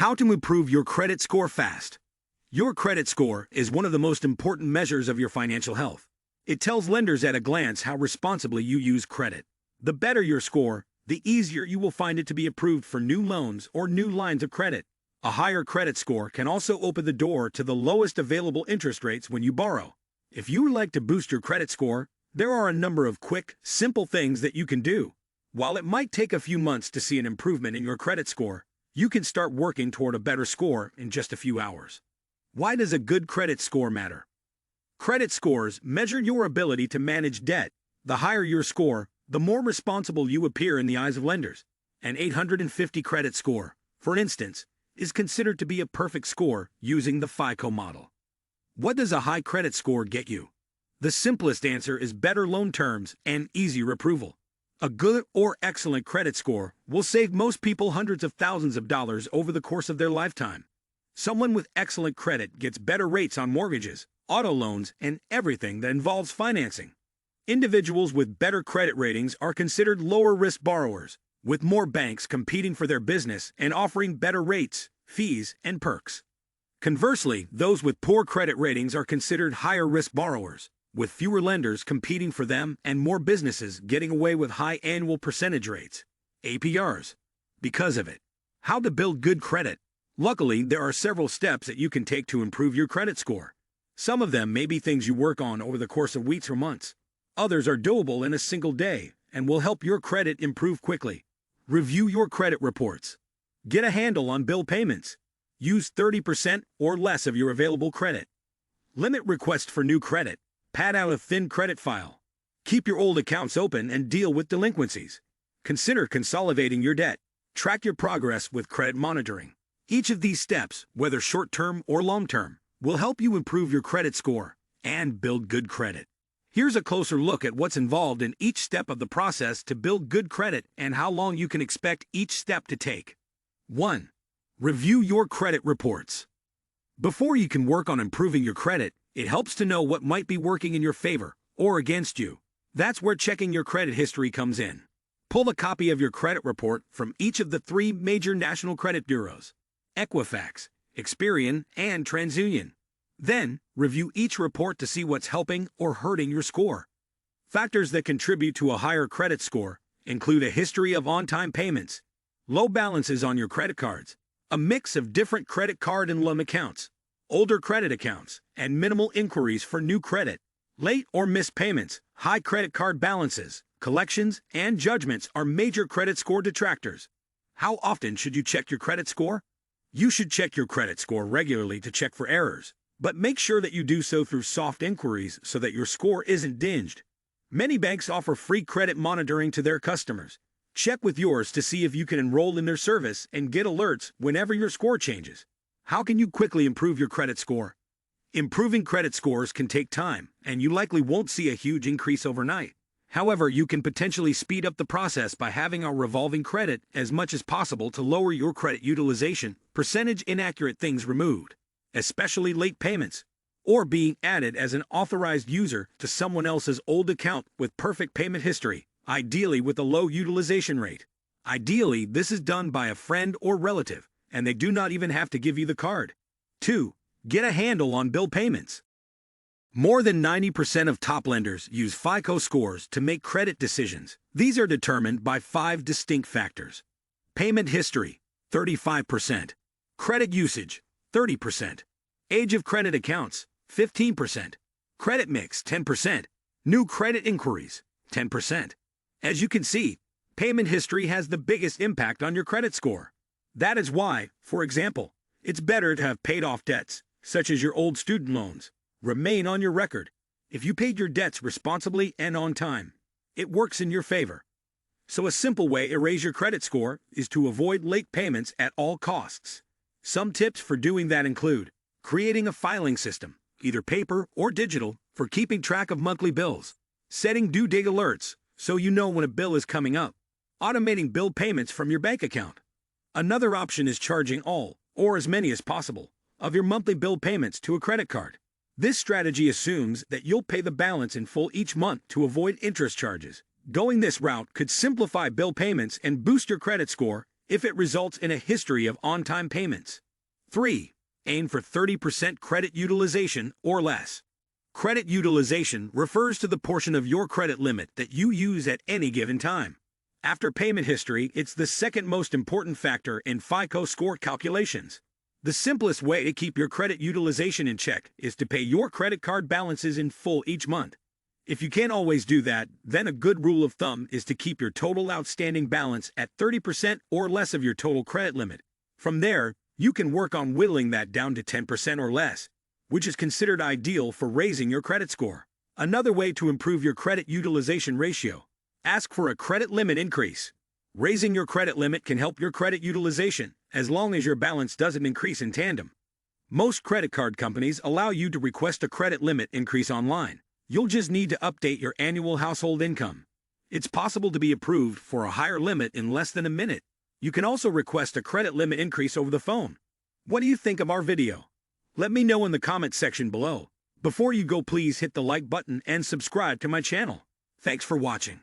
How to improve your credit score fast. Your credit score is one of the most important measures of your financial health. It tells lenders at a glance how responsibly you use credit. The better your score, the easier you will find it to be approved for new loans or new lines of credit. A higher credit score can also open the door to the lowest available interest rates when you borrow. If you would like to boost your credit score, there are a number of quick, simple things that you can do. While it might take a few months to see an improvement in your credit score, you can start working toward a better score in just a few hours. Why does a good credit score matter? Credit scores measure your ability to manage debt. The higher your score, the more responsible you appear in the eyes of lenders. An 850 credit score, for instance, is considered to be a perfect score using the FICO model. What does a high credit score get you? The simplest answer is better loan terms and easier approval. A good or excellent credit score will save most people hundreds of thousands of dollars over the course of their lifetime. Someone with excellent credit gets better rates on mortgages, auto loans, and everything that involves financing. Individuals with better credit ratings are considered lower-risk borrowers, with more banks competing for their business and offering better rates, fees, and perks. Conversely, those with poor credit ratings are considered higher-risk borrowers, with fewer lenders competing for them and more businesses getting away with high annual percentage rates, APRs, because of it. How to build good credit. Luckily, there are several steps that you can take to improve your credit score. Some of them may be things you work on over the course of weeks or months. Others are doable in a single day and will help your credit improve quickly. Review your credit reports. Get a handle on bill payments. Use 30% or less of your available credit. Limit requests for new credit. Pad out a thin credit file. Keep your old accounts open and deal with delinquencies. Consider consolidating your debt. Track your progress with credit monitoring. Each of these steps, whether short-term or long-term, will help you improve your credit score and build good credit. Here's a closer look at what's involved in each step of the process to build good credit and how long you can expect each step to take. 1. Review your credit reports. Before you can work on improving your credit, it helps to know what might be working in your favor or against you. That's where checking your credit history comes in. Pull a copy of your credit report from each of the 3 major national credit bureaus: Equifax, Experian, and TransUnion. Then, review each report to see what's helping or hurting your score. Factors that contribute to a higher credit score include a history of on-time payments, low balances on your credit cards, a mix of different credit card and loan accounts, older credit accounts, and minimal inquiries for new credit. Late or missed payments, high credit card balances, collections, and judgments are major credit score detractors. How often should you check your credit score? You should check your credit score regularly to check for errors, but make sure that you do so through soft inquiries so that your score isn't dinged. Many banks offer free credit monitoring to their customers. Check with yours to see if you can enroll in their service and get alerts whenever your score changes. How can you quickly improve your credit score? Improving credit scores can take time, and you likely won't see a huge increase overnight. However, you can potentially speed up the process by having a revolving credit as much as possible to lower your credit utilization, percentage inaccurate things removed, especially late payments, or being added as an authorized user to someone else's old account with perfect payment history, ideally with a low utilization rate. Ideally, this is done by a friend or relative, and they do not even have to give you the card. 2. Get a handle on bill payments. More than 90% of top lenders use FICO scores to make credit decisions. These are determined by 5 distinct factors: payment history, 35%, credit usage, 30%, age of credit accounts, 15%, credit mix, 10%, new credit inquiries, 10%. As you can see, payment history has the biggest impact on your credit score. That is why, for example, it's better to have paid off debts, such as your old student loans, remain on your record. If you paid your debts responsibly and on time, it works in your favor. So a simple way to raise your credit score is to avoid late payments at all costs. Some tips for doing that include creating a filing system, either paper or digital, for keeping track of monthly bills, setting due date alerts so you know when a bill is coming up, automating bill payments from your bank account. Another option is charging all, or as many as possible, of your monthly bill payments to a credit card. This strategy assumes that you'll pay the balance in full each month to avoid interest charges. Going this route could simplify bill payments and boost your credit score if it results in a history of on-time payments. 3. Aim for 30% credit utilization or less. Credit utilization refers to the portion of your credit limit that you use at any given time. After payment history, it's the second most important factor in FICO score calculations. The simplest way to keep your credit utilization in check is to pay your credit card balances in full each month. If you can't always do that, then a good rule of thumb is to keep your total outstanding balance at 30% or less of your total credit limit. From there, you can work on whittling that down to 10% or less, which is considered ideal for raising your credit score. Another way to improve your credit utilization ratio: ask for a credit limit increase. Raising your credit limit can help your credit utilization, as long as your balance doesn't increase in tandem. Most credit card companies allow you to request a credit limit increase online. You'll just need to update your annual household income. It's possible to be approved for a higher limit in less than a minute. You can also request a credit limit increase over the phone. What do you think of our video? Let me know in the comment section below. Before you go, please hit the like button and subscribe to my channel. Thanks for watching.